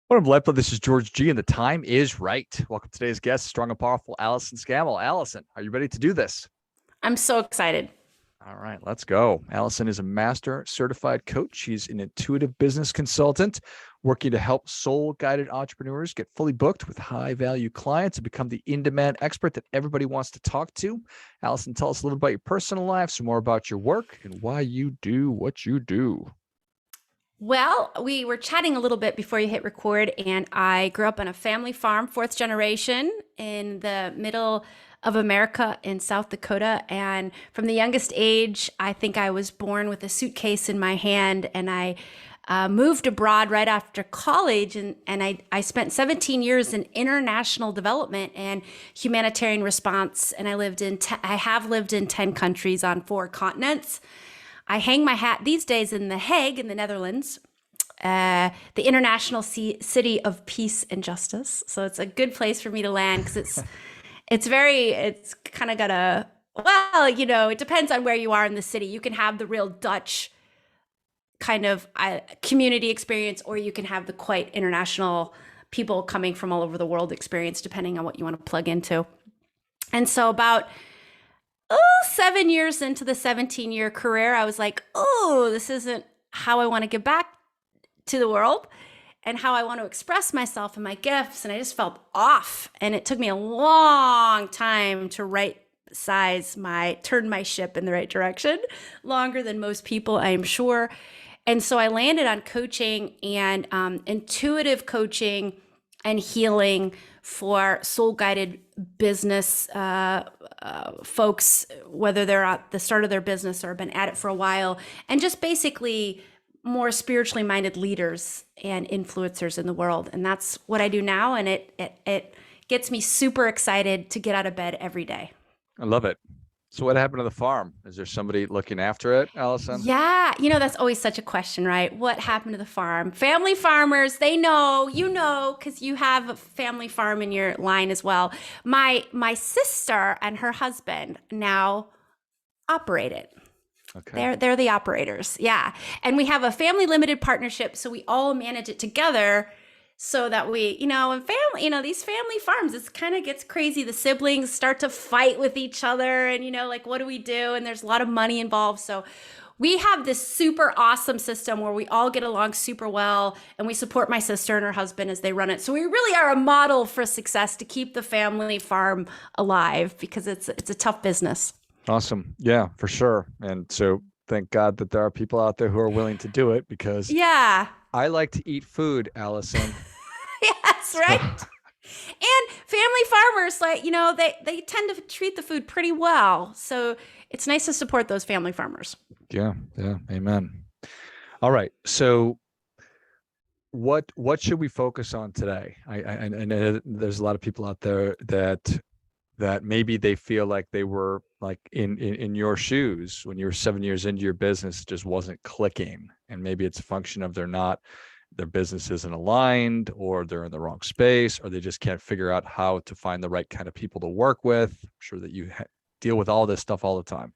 What up, LifeBlood? This is George G, and the time is right. Welcome to today's guest, strong and powerful Allyson Scammell. Allyson, are you ready to do this? I'm so excited. All right, let's go. Allyson is a master certified coach. She's an intuitive business consultant working to help soul guided entrepreneurs get fully booked with high value clients and become the in demand expert that everybody wants to talk to. Allyson, tell us a little about your personal life, some more about your work, and why you do what you do. Well, we were chatting a little bit before you hit record, and I grew up on a family farm, fourth generation in the middle of America in South Dakota. And from the youngest age, I think I was born with a suitcase in my hand, and I moved abroad right after college. And I spent 17 years in international development and humanitarian response. And I have lived in 10 countries on 4 continents. I hang my hat these days in The Hague in the Netherlands, the international city of peace and justice. So it's a good place for me to land because it's kind of got it depends on where you are in the city. You can have the real Dutch kind of community experience, or you can have the quite international people coming from all over the world experience, depending on what you want to plug into. And so about 7 years into the 17-year career, I was like, oh, this isn't how I want to give back to the world and how I want to express myself and my gifts. And I just felt off. And it took me a long time to turn my ship in the right direction, longer than most people, I am sure. And so I landed on coaching and intuitive coaching and healing for soul-guided business folks, whether they're at the start of their business or have been at it for a while, and just basically more spiritually minded leaders and influencers in the world. And that's what I do now, and it gets me super excited to get out of bed every day. I love it. So, what happened to the farm? Is there somebody looking after it, Allyson? Yeah, that's always such a question, right? What happened to the farm? Family farmers, they know, because you have a family farm in your line as well. My sister and her husband now operate it. Okay. They're the operators, yeah. And we have a family limited partnership, so we all manage it together. So that and family, these family farms, it kind of gets crazy. The siblings start to fight with each other and, like, what do we do? And there's a lot of money involved. So we have this super awesome system where we all get along super well, and we support my sister and her husband as they run it. So we really are a model for success to keep the family farm alive, because it's a tough business. Awesome. Yeah, for sure. And so thank God that there are people out there who are willing to do it, because Yeah. I like to eat food, Allyson. Yes, right. And family farmers, they tend to treat the food pretty well. So it's nice to support those family farmers. Yeah, yeah, amen. All right. So what should we focus on today? I know there's a lot of people out there that maybe they feel like they were like in your shoes when you were 7 years into your business, it just wasn't clicking. And maybe it's a function of their business isn't aligned, or they're in the wrong space, or they just can't figure out how to find the right kind of people to work with. I'm sure that you deal with all this stuff all the time.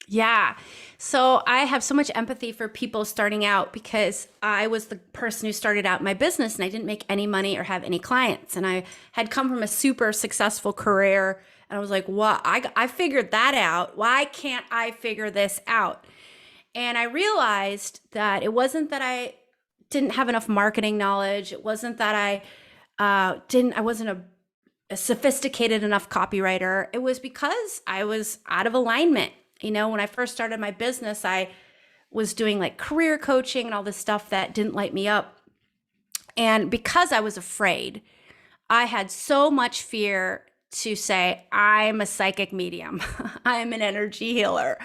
Yeah. So I have so much empathy for people starting out, because I was the person who started out my business and I didn't make any money or have any clients. And I had come from a super successful career, and I was like, what? I figured that out. Why can't I figure this out? And I realized that it wasn't that I didn't have enough marketing knowledge. It wasn't that I wasn't a sophisticated enough copywriter. It was because I was out of alignment. When I first started my business, I was doing like career coaching and all this stuff that didn't light me up. And because I was afraid, I had so much fear to say, I'm a psychic medium. I'm an energy healer.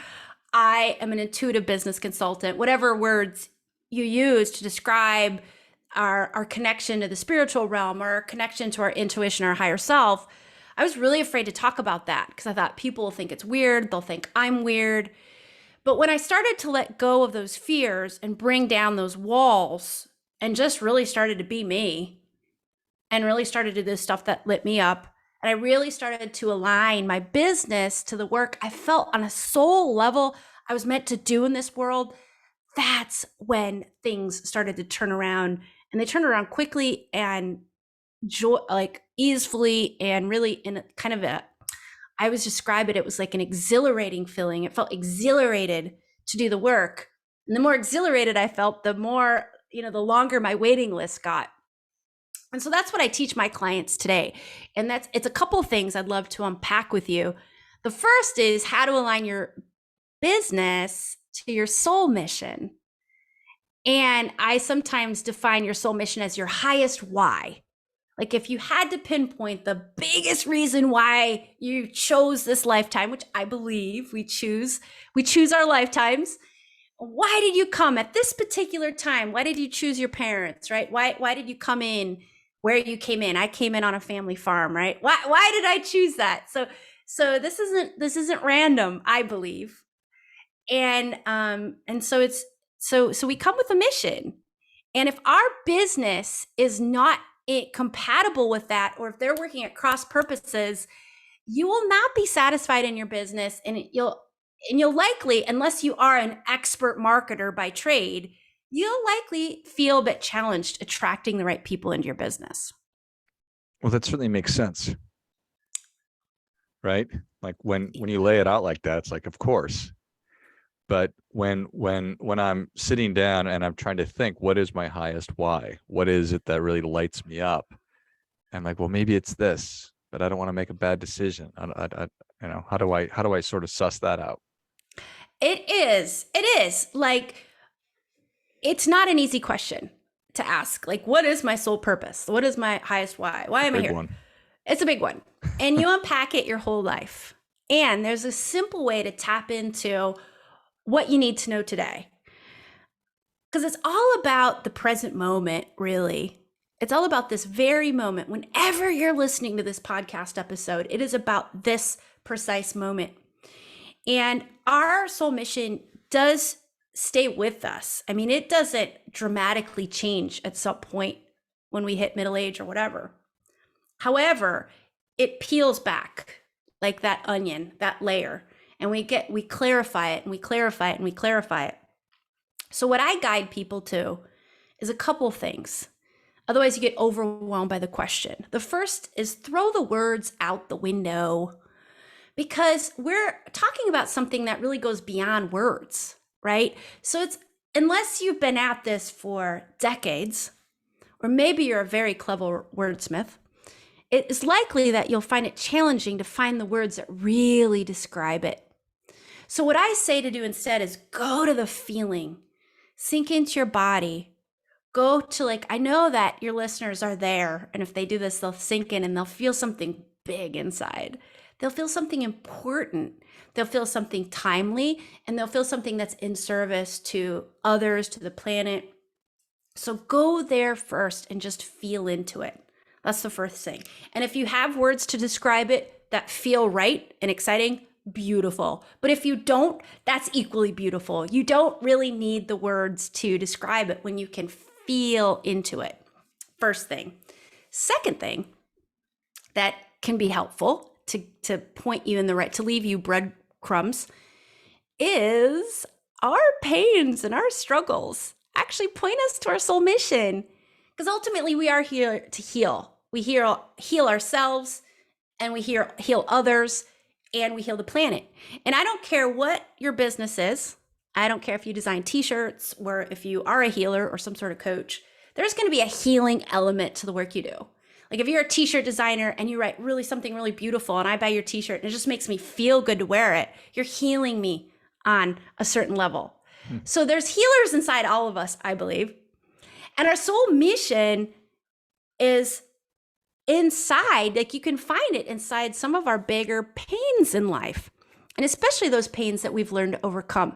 I am an intuitive business consultant, whatever words you use to describe our connection to the spiritual realm, or our connection to our intuition, our higher self. I was really afraid to talk about that, because I thought people will think it's weird. They'll think I'm weird. But when I started to let go of those fears and bring down those walls and just really started to be me, and really started to do this stuff that lit me up, and I really started to align my business to the work I felt on a soul level I was meant to do in this world, that's when things started to turn around, and they turned around quickly and like easily, and really in a kind of a, I was describe it, it was like an exhilarating feeling. It felt exhilarated to do the work. And the more exhilarated I felt, the more, the longer my waiting list got. And so that's what I teach my clients today. And it's a couple of things I'd love to unpack with you. The first is how to align your business to your soul mission. And I sometimes define your soul mission as your highest why. Like if you had to pinpoint the biggest reason why you chose this lifetime, which I believe we choose our lifetimes. Why did you come at this particular time? Why did you choose your parents, right? Why did you come in where you came in? I came in on a family farm, right? Why did I choose that? So this isn't random, I believe. And so it's so we come with a mission. And if our business is not compatible with that, or if they're working at cross purposes, you will not be satisfied in your business, and you'll likely, unless you are an expert marketer by trade, you'll likely feel a bit challenged attracting the right people into your business. Well, that certainly makes sense, right? Like when you lay it out like that, it's like, of course. But when I'm sitting down and I'm trying to think, what is my highest why? What is it that really lights me up? I'm like, well, maybe it's this, but I don't want to make a bad decision. How do I sort of suss that out? It is like, it's not an easy question to ask. Like, what is my sole purpose? What is my highest why? Why am I here? One. It's a big one. And you unpack it your whole life. And there's a simple way to tap into what you need to know today. Because it's all about the present moment, really. It's all about this very moment. Whenever you're listening to this podcast episode, it is about this precise moment. And our soul mission does stay with us. I mean, it doesn't dramatically change at some point when we hit middle age or whatever. However, it peels back like that onion, that layer, and we clarify it, and we clarify it, and we clarify it. So what I guide people to is a couple things. Otherwise, you get overwhelmed by the question. The first is throw the words out the window, because we're talking about something that really goes beyond words, right? So it's, unless you've been at this for decades, or maybe you're a very clever wordsmith, it is likely that you'll find it challenging to find the words that really describe it. So what I say to do instead is go to the feeling, sink into your body, go to, like, I know that your listeners are there, and if they do this, they'll sink in and they'll feel something big inside. They'll feel something important. They'll feel something timely, and they'll feel something that's in service to others, to the planet. So go there first and just feel into it. That's the first thing. And if you have words to describe it that feel right and exciting, beautiful. But if you don't, that's equally beautiful. You don't really need the words to describe it when you can feel into it. First thing. Second thing that can be helpful to point you in the right, to leave you breadcrumbs, is our pains and our struggles actually point us to our soul mission. Because ultimately we are here to heal. We heal ourselves, and we heal others, and we heal the planet. And I don't care what your business is. I don't care if you design t-shirts, or if you are a healer or some sort of coach. There's going to be a healing element to the work you do. Like if you're a t-shirt designer and you write something really beautiful, and I buy your t-shirt and it just makes me feel good to wear it, you're healing me on a certain level. So there's healers inside all of us, I believe. And our soul mission is inside, like you can find it inside some of our bigger pains in life, and especially those pains that we've learned to overcome.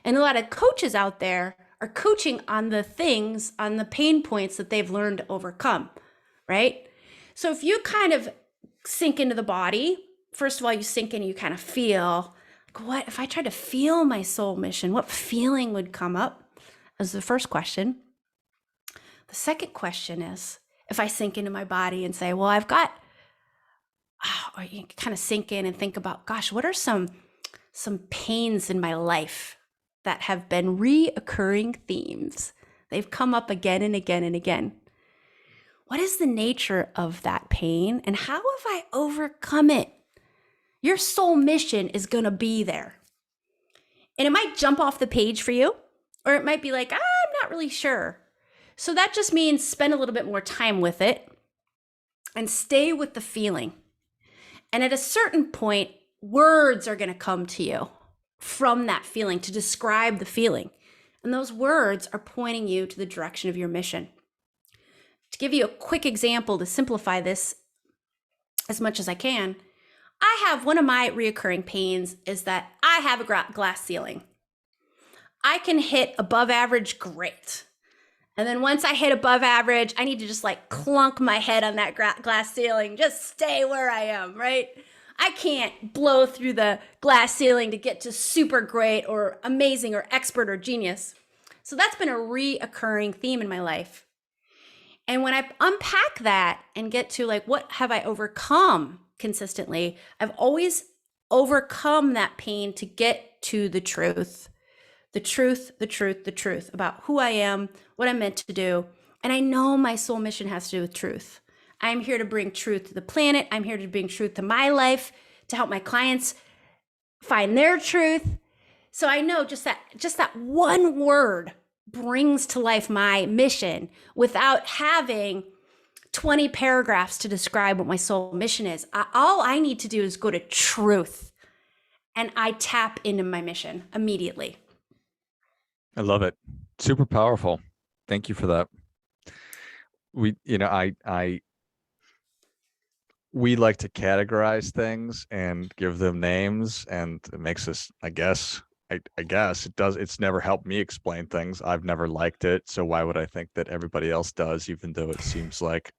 And a lot of coaches out there are coaching on the things, on the pain points that they've learned to overcome, right? So if you kind of sink into the body, first of all, you sink in and you kind of feel, like, what if I tried to feel my soul mission? What feeling would come up? As the first question. The second question is, if I sink into my body and say, well, I've got, or you kind of sink in and think about, gosh, what are some pains in my life that have been reoccurring themes. They've come up again and again and again. What is the nature of that pain and how have I overcome it? Your soul mission is going to be there. And it might jump off the page for you, or it might be like, I'm not really sure. So that just means spend a little bit more time with it and stay with the feeling. And at a certain point, words are going to come to you from that feeling to describe the feeling. And those words are pointing you to the direction of your mission. To give you a quick example to simplify this as much as I can, I have one of my reoccurring pains is that I have a glass ceiling. I can hit above average great. And then once I hit above average, I need to just like clunk my head on that glass ceiling, just stay where I am, right? I can't blow through the glass ceiling to get to super great or amazing or expert or genius. So that's been a reoccurring theme in my life. And when I unpack that and get to like, what have I overcome consistently? I've always overcome that pain to get to the truth about who I am, what I'm meant to do. And I know my soul mission has to do with truth. I'm here to bring truth to the planet. I'm here to bring truth to my life, to help my clients find their truth. So I know just that one word brings to life my mission without having 20 paragraphs to describe what my soul mission is. All I need to do is go to truth, and I tap into my mission immediately. I love it. Super powerful. Thank you for that. We like to categorize things and give them names, and it makes us, I guess it does. It's never helped me explain things. I've never liked it. So why would I think that everybody else does, even though it seems like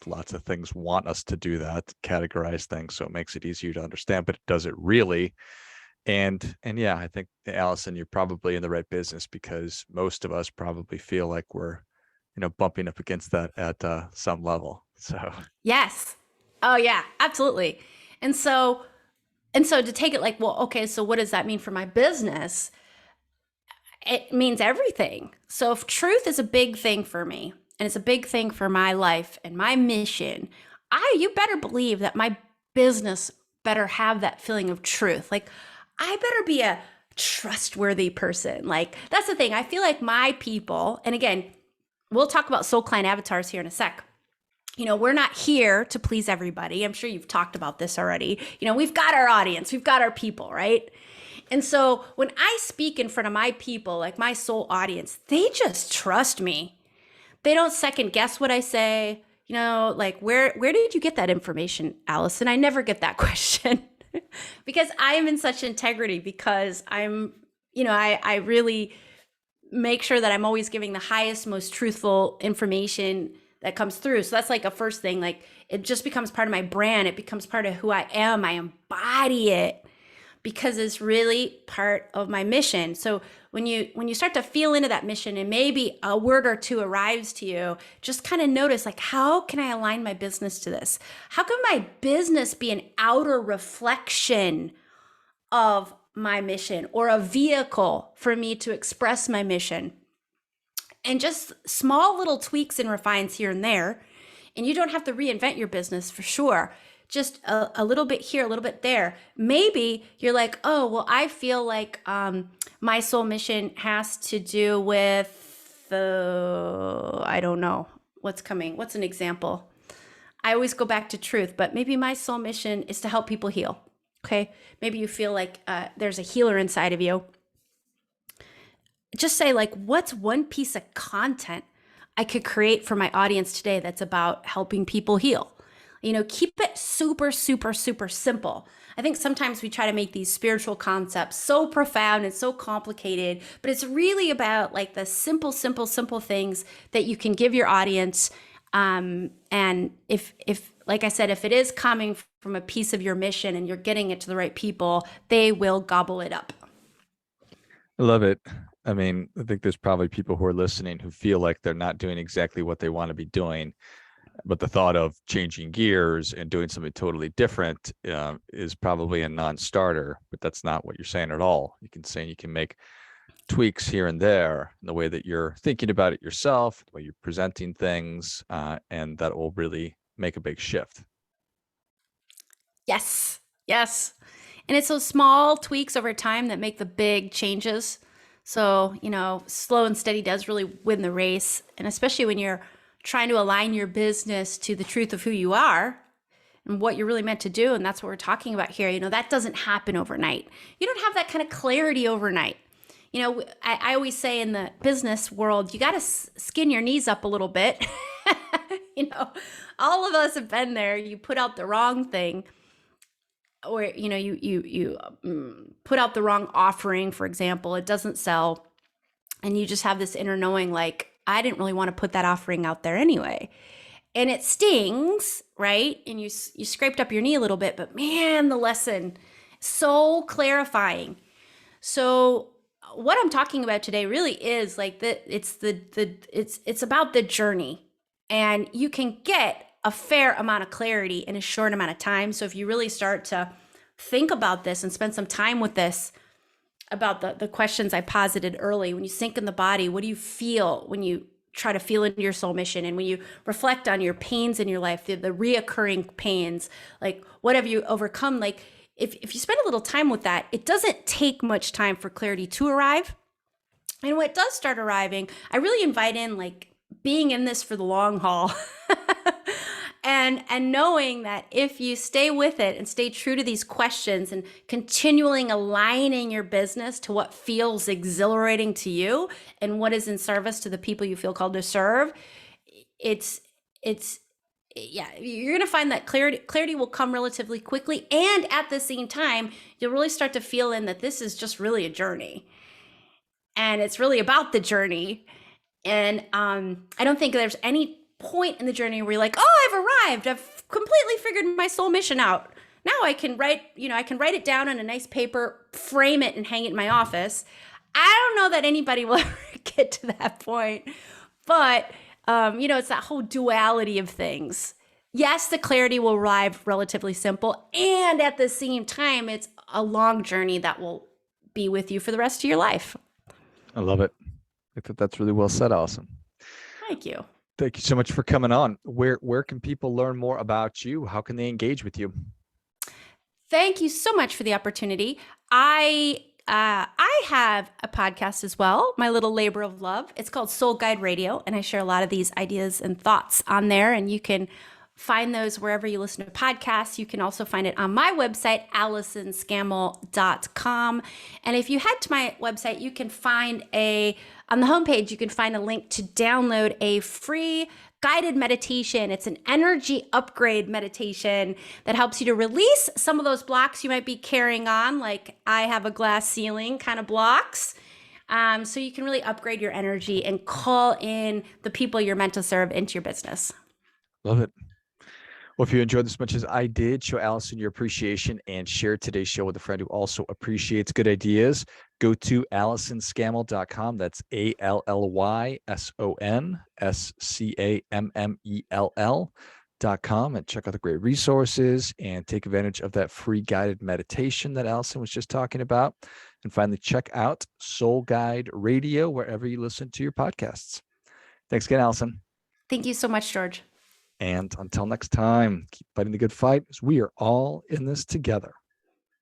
lots of things want us to do that, categorize things. So it makes it easier to understand, but does it really? And yeah, I think, Allyson, you're probably in the right business, because most of us probably feel like we're, bumping up against that at some level. So yes. Oh yeah, absolutely. And so to take it like, well, okay, so what does that mean for my business? It means everything. So if truth is a big thing for me, and it's a big thing for my life and my mission, you better believe that my business better have that feeling of truth. Like, I better be a trustworthy person. Like, that's the thing. I feel like my people, and again, we'll talk about soul client avatars here in a sec. We're not here to please everybody. I'm sure you've talked about this already. We've got our audience, we've got our people, right? And so when I speak in front of my people, like my soul audience, they just trust me. They don't second guess what I say. Like, where did you get that information, Allyson? I never get that question because I am in such integrity, because I'm, I really make sure that I'm always giving the highest, most truthful information that comes through. So that's like a first thing. Like, it just becomes part of my brand. It becomes part of who I am. I embody it because it's really part of my mission. So when you start to feel into that mission, and maybe a word or two arrives to you, just kind of notice, like, how can I align my business to this? How can my business be an outer reflection of my mission, or a vehicle for me to express my mission? And just small little tweaks and refines here and there. And you don't have to reinvent your business, for sure. Just a little bit here, a little bit there. Maybe you're like, oh, well, I feel like my soul mission has to do with I don't know what's coming. What's an example? I always go back to truth, but maybe my soul mission is to help people heal. Okay. Maybe you feel like there's a healer inside of you. Just say, like, what's one piece of content I could create for my audience today that's about helping people heal? Keep it super, super, super simple. I think sometimes we try to make these spiritual concepts so profound and so complicated, but it's really about like the simple things that you can give your audience. And if like I said, if it is coming from a piece of your mission and you're getting it to the right people, they will gobble it up. I love it. I mean, I think there's probably people who are listening who feel like they're not doing exactly what they want to be doing, but the thought of changing gears and doing something totally different is probably a non-starter. But that's not what you're saying at all. You can say you can make tweaks here and there in the way that you're thinking about it yourself, the way you're presenting things, and that will really make a big shift. Yes. Yes. And it's those small tweaks over time that make the big changes. So, slow and steady does really win the race. And especially when you're trying to align your business to the truth of who you are and what you're really meant to do. And that's what we're talking about here. That doesn't happen overnight. You don't have that kind of clarity overnight. I always say in the business world, you got to skin your knees up a little bit. All of us have been there. You put out the wrong thing, or you put out the wrong offering, for example. It doesn't sell, and you just have this inner knowing, like, I didn't really want to put that offering out there anyway. And it stings, right? And you scraped up your knee a little bit, but man, the lesson, so clarifying. So what I'm talking about today really is like it's about the journey, and you can get a fair amount of clarity in a short amount of time. So if you really start to think about this and spend some time with this, about the questions I posited early, when you sink in the body, what do you feel when you try to feel into your soul mission? And when you reflect on your pains in your life, the reoccurring pains, like what have you overcome? Like if you spend a little time with that, it doesn't take much time for clarity to arrive. And when it does start arriving, I really invite in like being in this for the long haul. And knowing that if you stay with it and stay true to these questions and continually aligning your business to what feels exhilarating to you and what is in service to the people you feel called to serve, you're going to find that clarity will come relatively quickly. And at the same time, you'll really start to feel in that this is just really a journey, and it's really about the journey. And I don't think there's any point in the journey where you're like, oh, I've arrived. I've completely figured my soul mission out. Now I can write it down on a nice paper, frame it, and hang it in my office. I don't know that anybody will ever get to that point. But, it's that whole duality of things. Yes, the clarity will arrive relatively simple. And at the same time, it's a long journey that will be with you for the rest of your life. I love it. I think that's really well said, Allyson. Thank you. Thank you so much for coming on. Where can people learn more about you? How can they engage with you? Thank you so much for the opportunity. I have a podcast as well, my little labor of love. It's called Soul Guide Radio, and I share a lot of these ideas and thoughts on there, and you can find those wherever you listen to podcasts. You can also find it on my website, AllysonScammell.com. And if you head to my website, you can find on the homepage, you can find a link to download a free guided meditation. It's an energy upgrade meditation that helps you to release some of those blocks you might be carrying on, like I have a glass ceiling kind of blocks. So you can really upgrade your energy and call in the people you're meant to serve into your business. Love it. Well, if you enjoyed this as much as I did, show Allyson your appreciation and share today's show with a friend who also appreciates good ideas. Go to AllysonScammell.com. That's AllysonScammell.com, and check out the great resources and take advantage of that free guided meditation that Allyson was just talking about. And finally, check out Soul Guide Radio wherever you listen to your podcasts. Thanks again, Allyson. Thank you so much, George. And until next time, keep fighting the good fight, as we are all in this together.